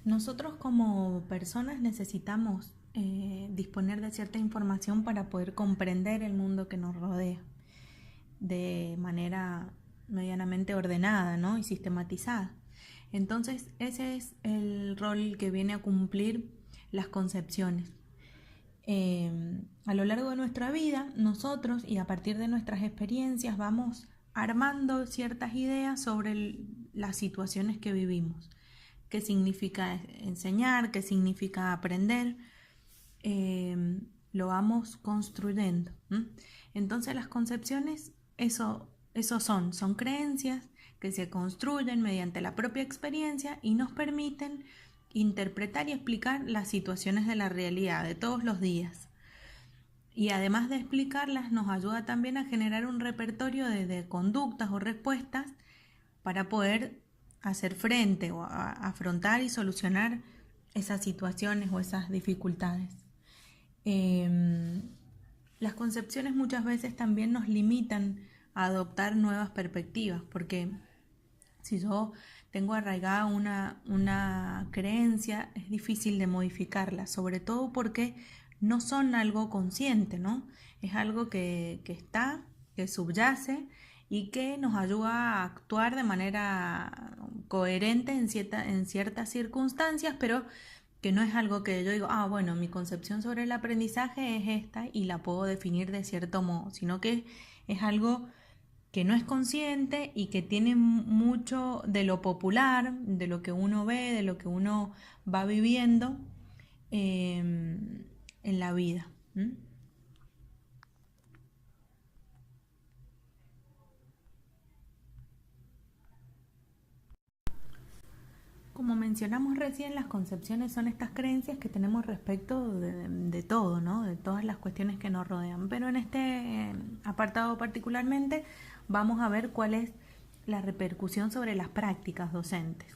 Nosotros como personas necesitamos disponer de cierta información para poder comprender el mundo que nos rodea de manera medianamente ordenada, ¿no? Y sistematizada. Entonces, ese es el rol que viene a cumplir las concepciones. A lo largo de nuestra vida, nosotros y a partir de nuestras experiencias vamos armando ciertas ideas sobre las situaciones que vivimos. Qué significa enseñar, qué significa aprender, lo vamos construyendo. Entonces las concepciones, eso son creencias que se construyen mediante la propia experiencia y nos permiten interpretar y explicar las situaciones de la realidad de todos los días. Y además de explicarlas, nos ayuda también a generar un repertorio de conductas o respuestas para poder hacer frente o afrontar y solucionar esas situaciones o esas dificultades. Las concepciones muchas veces también nos limitan a adoptar nuevas perspectivas, porque si yo tengo arraigada una creencia, es difícil de modificarla, sobre todo porque no son algo consciente, ¿no? Es algo que está, que subyace y que nos ayuda a actuar de manera coherente en ciertas circunstancias, pero que no es algo que yo digo, bueno, mi concepción sobre el aprendizaje es esta y la puedo definir de cierto modo, sino que es algo que no es consciente y que tiene mucho de lo popular, de lo que uno ve, de lo que uno va viviendo en la vida. Como mencionamos recién, las concepciones son estas creencias que tenemos respecto de todo, ¿no? De todas las cuestiones que nos rodean. Pero en este apartado particularmente vamos a ver cuál es la repercusión sobre las prácticas docentes.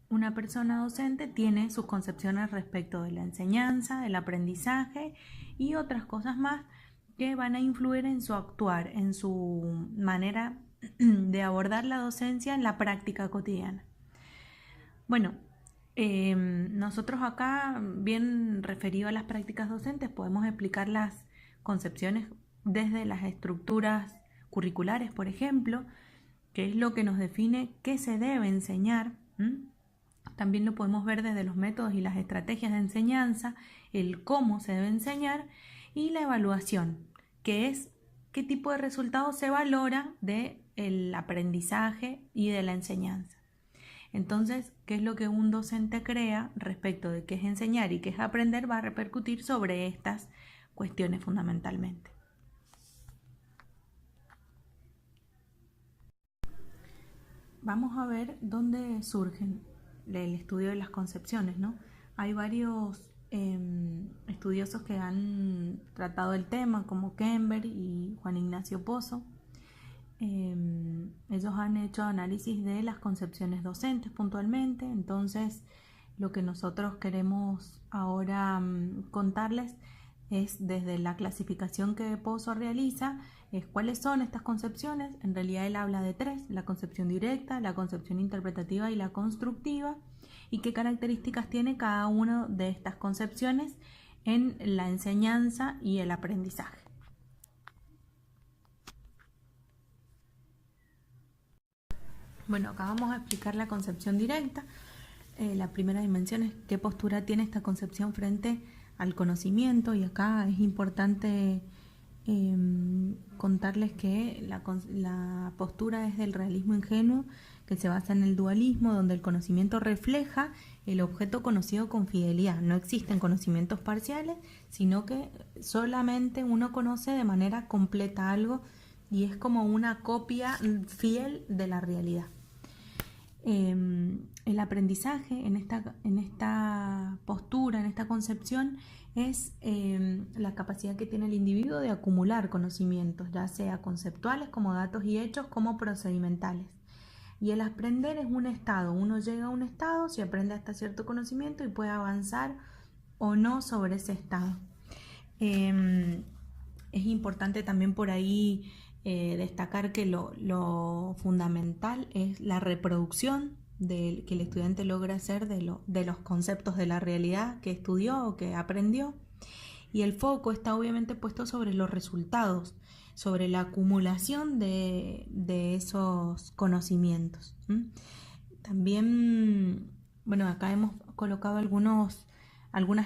Una persona docente tiene sus concepciones respecto de la enseñanza, del aprendizaje y otras cosas más que van a influir en su actuar, en su manera de abordar la docencia en la práctica cotidiana. Bueno, nosotros acá, bien referido a las prácticas docentes, podemos explicar las concepciones desde las estructuras curriculares, por ejemplo, que es lo que nos define qué se debe enseñar. También lo podemos ver desde los métodos y las estrategias de enseñanza, el cómo se debe enseñar y la evaluación, que es qué tipo de resultados se valora del aprendizaje y de la enseñanza. Entonces, qué es lo que un docente crea respecto de qué es enseñar y qué es aprender va a repercutir sobre estas cuestiones fundamentalmente. Vamos a ver dónde surgen el estudio de las concepciones, ¿no? Hay varios estudiosos que han tratado el tema, como Kember y Juan Ignacio Pozo. Ellos han hecho análisis de las concepciones docentes puntualmente. Entonces lo que nosotros queremos ahora contarles es desde la clasificación que Pozo realiza, es cuáles son estas concepciones. En realidad él habla de tres: la concepción directa, la concepción interpretativa y la constructiva, y qué características tiene cada una de estas concepciones en la enseñanza y el aprendizaje. Bueno, acá vamos a explicar la concepción directa. La primera dimensión es qué postura tiene esta concepción frente al conocimiento, y acá es importante contarles que la postura es del realismo ingenuo, que se basa en el dualismo, donde el conocimiento refleja el objeto conocido con fidelidad. No existen conocimientos parciales, sino que solamente uno conoce de manera completa algo y es como una copia fiel de la realidad. El aprendizaje en esta postura, en esta concepción, es la capacidad que tiene el individuo de acumular conocimientos, ya sea conceptuales como datos y hechos, como procedimentales. Y el aprender es un estado. Uno llega a un estado, se aprende hasta cierto conocimiento y puede avanzar o no sobre ese estado. Es importante también por ahí destacar que lo fundamental es la reproducción que el estudiante logra hacer de los conceptos de la realidad que estudió o que aprendió. Y el foco está obviamente puesto sobre los resultados, sobre la acumulación de esos conocimientos. También, bueno, acá hemos colocado algunas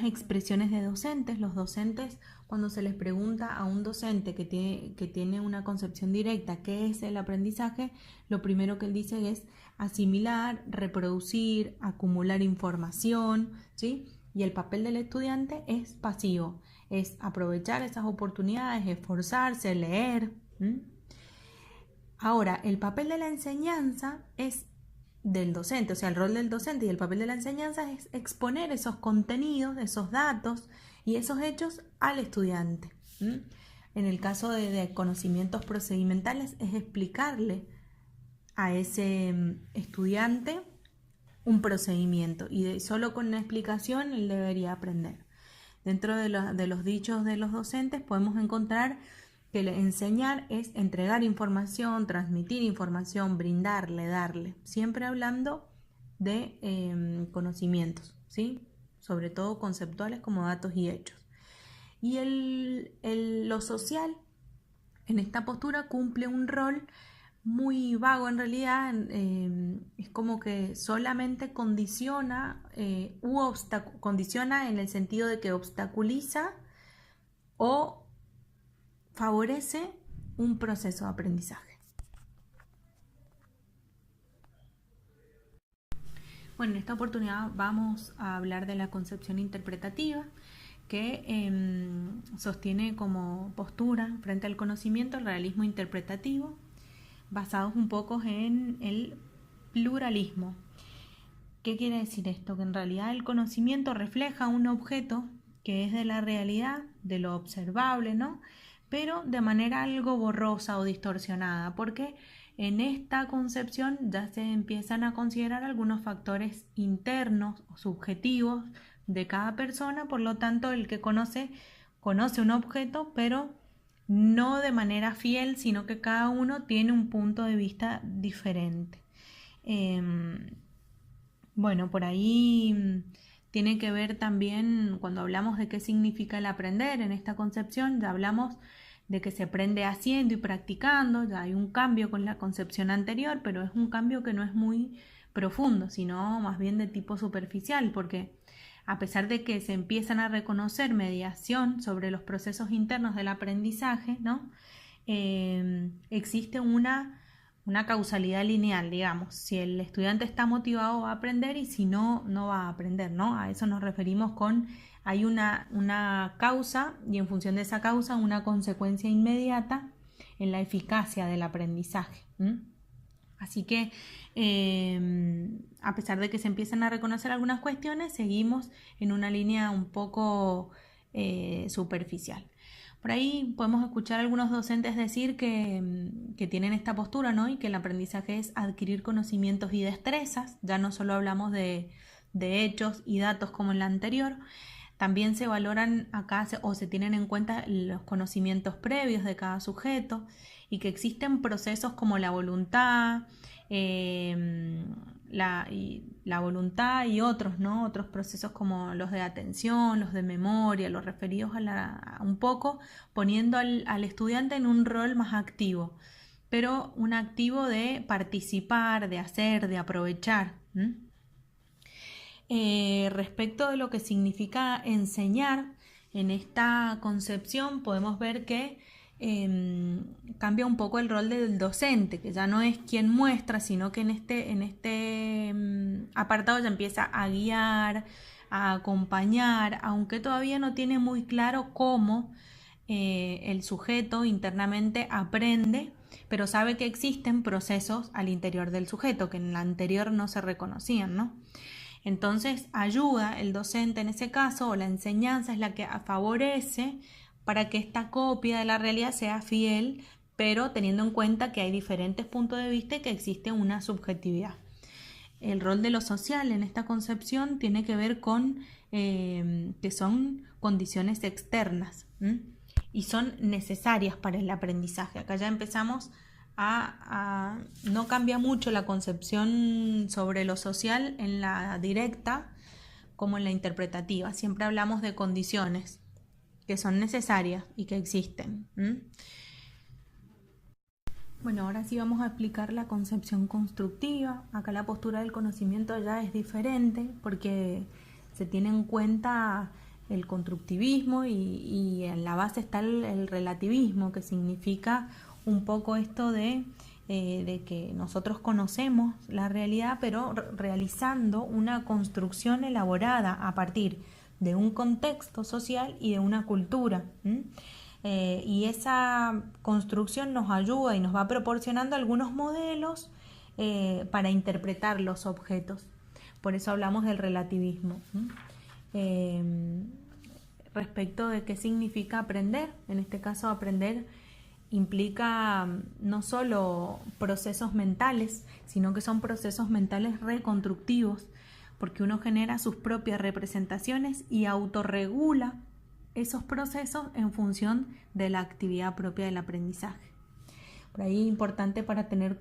expresiones de docentes. Los docentes, cuando se les pregunta a un docente que tiene una concepción directa qué es el aprendizaje, lo primero que él dice es asimilar, reproducir, acumular información, ¿sí? Y el papel del estudiante es pasivo, es aprovechar esas oportunidades, esforzarse, leer. Ahora, el papel de la enseñanza es del docente, o sea, el rol del docente y el papel de la enseñanza es exponer esos contenidos, esos datos y esos hechos al estudiante. En el caso de conocimientos procedimentales es explicarle a ese estudiante un procedimiento y solo con una explicación él debería aprender. Dentro de los dichos de los docentes podemos encontrar que enseñar es entregar información, transmitir información, brindarle, darle, siempre hablando de conocimientos, ¿sí? Sobre todo conceptuales como datos y hechos. Y lo social en esta postura cumple un rol muy vago en realidad, es como que solamente condiciona condiciona en el sentido de que obstaculiza o favorece un proceso de aprendizaje. Bueno, en esta oportunidad vamos a hablar de la concepción interpretativa que sostiene como postura frente al conocimiento el realismo interpretativo, basados un poco en el pluralismo. ¿Qué quiere decir esto? Que en realidad el conocimiento refleja un objeto que es de la realidad, de lo observable, ¿no? Pero de manera algo borrosa o distorsionada, porque en esta concepción ya se empiezan a considerar algunos factores internos o subjetivos de cada persona, por lo tanto el que conoce un objeto, pero no de manera fiel, sino que cada uno tiene un punto de vista diferente. Bueno, por ahí tiene que ver también cuando hablamos de qué significa el aprender. En esta concepción ya hablamos de que se aprende haciendo y practicando, ya hay un cambio con la concepción anterior, pero es un cambio que no es muy profundo, sino más bien de tipo superficial, porque a pesar de que se empiezan a reconocer mediación sobre los procesos internos del aprendizaje, ¿no? Existe una causalidad lineal, digamos. Si el estudiante está motivado va a aprender y si no, no va a aprender, ¿no? A eso nos referimos con hay una causa y en función de esa causa una consecuencia inmediata en la eficacia del aprendizaje. Así que a pesar de que se empiezan a reconocer algunas cuestiones, seguimos en una línea un poco superficial. Por ahí podemos escuchar a algunos docentes decir que tienen esta postura, ¿no? Y que el aprendizaje es adquirir conocimientos y destrezas. Ya no solo hablamos de hechos y datos como en la anterior. También se valoran acá o se tienen en cuenta los conocimientos previos de cada sujeto y que existen procesos como la voluntad, la voluntad y otros, ¿no? Otros procesos como los de atención, los de memoria, los referidos a un poco poniendo al estudiante en un rol más activo, pero un activo de participar, de hacer, de aprovechar. Respecto de lo que significa enseñar, en esta concepción podemos ver que cambia un poco el rol del docente, que ya no es quien muestra, sino que en este apartado ya empieza a guiar, a acompañar, aunque todavía no tiene muy claro cómo el sujeto internamente aprende, pero sabe que existen procesos al interior del sujeto que en la anterior no se reconocían, ¿no? Entonces ayuda el docente en ese caso, o la enseñanza es la que favorece para que esta copia de la realidad sea fiel, pero teniendo en cuenta que hay diferentes puntos de vista y que existe una subjetividad. El rol de lo social en esta concepción tiene que ver con que son condiciones externas y son necesarias para el aprendizaje. Acá ya empezamos no cambia mucho la concepción sobre lo social en la directa como en la interpretativa. Siempre hablamos de condiciones que son necesarias y que existen. Bueno, ahora sí vamos a explicar la concepción constructiva. Acá la postura del conocimiento ya es diferente porque se tiene en cuenta el constructivismo y en la base está el relativismo, que significa un poco esto de que nosotros conocemos la realidad, pero realizando una construcción elaborada a partir de un contexto social y de una cultura. Y esa construcción nos ayuda y nos va proporcionando algunos modelos para interpretar los objetos. Por eso hablamos del relativismo. Respecto de qué significa aprender, en este caso aprender implica no solo procesos mentales, sino que son procesos mentales reconstructivos, porque uno genera sus propias representaciones y autorregula esos procesos en función de la actividad propia del aprendizaje. Por ahí importante para tener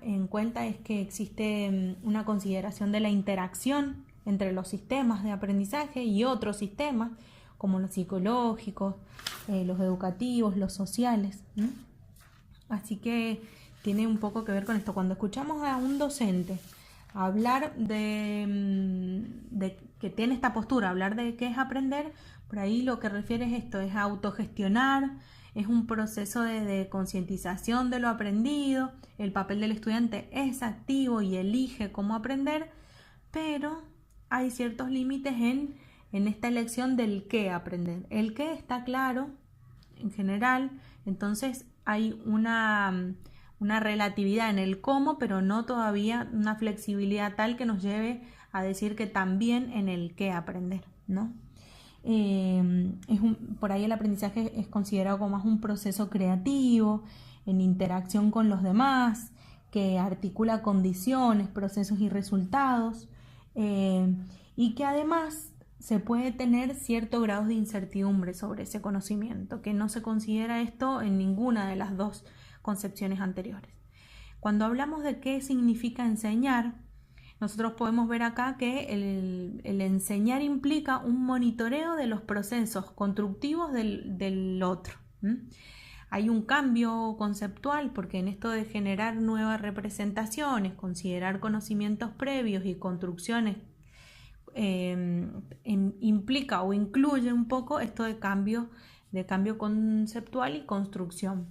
en cuenta es que existe una consideración de la interacción entre los sistemas de aprendizaje y otros sistemas como los psicológicos, los educativos, los sociales. Así que tiene un poco que ver con esto. Cuando escuchamos a un docente hablar de que tiene esta postura, hablar de qué es aprender, por ahí lo que refiere es esto, es autogestionar, es un proceso de concientización de lo aprendido, el papel del estudiante es activo y elige cómo aprender, pero hay ciertos límites en esta elección del qué aprender. El qué está claro en general, entonces hay una relatividad en el cómo, pero no todavía una flexibilidad tal que nos lleve a decir que también en el qué aprender, ¿no? Por ahí el aprendizaje es considerado como más un proceso creativo, en interacción con los demás, que articula condiciones, procesos y resultados, y que además se puede tener cierto grado de incertidumbre sobre ese conocimiento, que no se considera esto en ninguna de las dos concepciones anteriores. Cuando hablamos de qué significa enseñar, nosotros podemos ver acá que el enseñar implica un monitoreo de los procesos constructivos del otro. Hay un cambio conceptual porque en esto de generar nuevas representaciones, considerar conocimientos previos y construcciones implica o incluye un poco esto de cambio conceptual y construcción.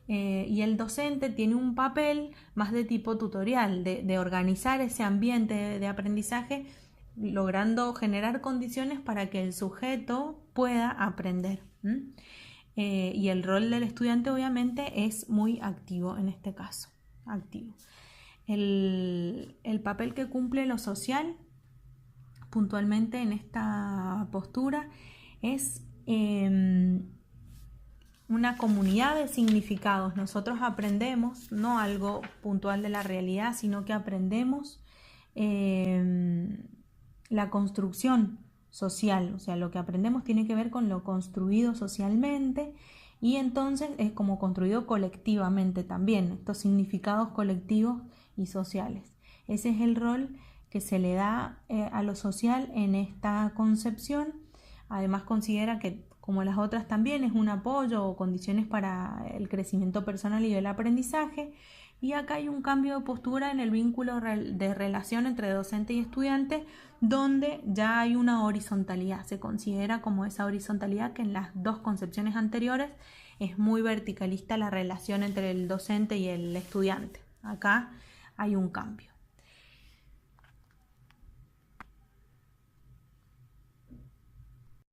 Y el docente tiene un papel más de tipo tutorial, de organizar ese ambiente de aprendizaje, logrando generar condiciones para que el sujeto pueda aprender. Y el rol del estudiante obviamente es muy activo en este caso. Activo. El papel que cumple lo social puntualmente en esta postura es una comunidad de significados. Nosotros aprendemos, no algo puntual de la realidad, sino que aprendemos la construcción social, o sea, lo que aprendemos tiene que ver con lo construido socialmente y entonces es como construido colectivamente también, estos significados colectivos y sociales. Ese es el rol que se le da a lo social en esta concepción. Además considera que, como las otras también, es un apoyo o condiciones para el crecimiento personal y el aprendizaje. Y acá hay un cambio de postura en el vínculo de relación entre docente y estudiante, donde ya hay una horizontalidad. Se considera como esa horizontalidad que en las dos concepciones anteriores es muy verticalista la relación entre el docente y el estudiante. Acá hay un cambio.